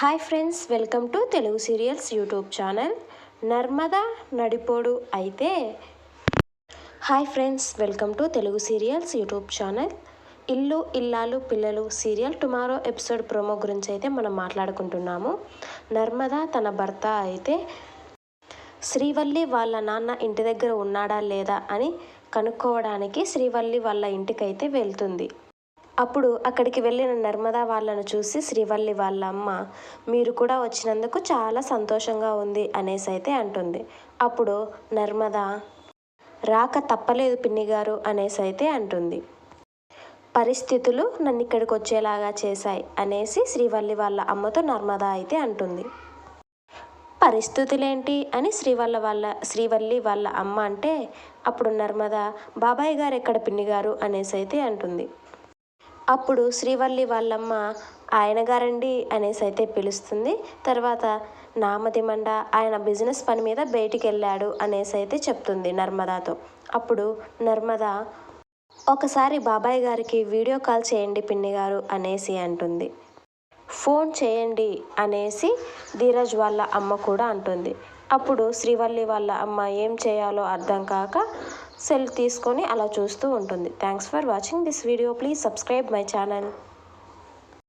Hi friends, welcome to Telugu serials YouTube channel. Narmada నడిపోడు అయితే hi friends, welcome to Telugu serials YouTube channel. ఇల్లు ఇల్లాలు పిల్లలు సీరియల్ టుమారో ఎపిసోడ్ ప్రోమో గురించి అయితే మనం మాట్లాడుకుంటున్నాము. నర్మదా తన భర్త అయితే శ్రీవల్లి వాళ్ళ నాన్న ఇంటి దగ్గర ఉన్నాడా లేదా అని కనుక్కోవడానికి శ్రీవల్లి వాళ్ళ ఇంటికైతే వెళ్తుంది. అప్పుడు అక్కడికి వెళ్ళిన నర్మదా వాళ్ళను చూసి శ్రీవల్లి వాళ్ళ అమ్మ, మీరు కూడా వచ్చినందుకు చాలా సంతోషంగా ఉంది అనేసి అయితే అంటుంది. అప్పుడు నర్మదా, రాక తప్పలేదు పిన్ని గారు అనేసి అయితే అంటుంది. పరిస్థితులు నన్ను ఇక్కడికి వచ్చేలాగా చేశాయి అనేసి శ్రీవల్లి వాళ్ళ అమ్మతో నర్మదా అయితే అంటుంది. పరిస్థితులేంటి అని శ్రీవల్లి వాళ్ళ అమ్మ అంటే, అప్పుడు నర్మదా, బాబాయ్ గారు ఎక్కడ పిన్ని గారు అనేసి అయితే అంటుంది. అప్పుడు శ్రీవల్లి వాళ్ళమ్మ, ఆయన గారండి అనేసి అయితే పిలుస్తుంది. తర్వాత నామదిమండ ఆయన బిజినెస్ పని మీద బయటికి వెళ్ళాడు అనేసి అయితే చెప్తుంది నర్మదాతో. అప్పుడు నర్మదా, ఒకసారి బాబాయ్ గారికి వీడియో కాల్ చేయండి పిన్ని గారు అనేసి అంటుంది. ఫోన్ చేయండి అనేసి ధీరజ్ వాళ్ళ అమ్మ కూడా అంటుంది. అప్పుడు శ్రీవల్లి వాళ్ళ అమ్మ ఏం చేయాలో అర్థం కాక సెల్ తీసుకొని అలా చూస్తూ ఉంటుంది. Thanks for watching this video. Please subscribe my channel.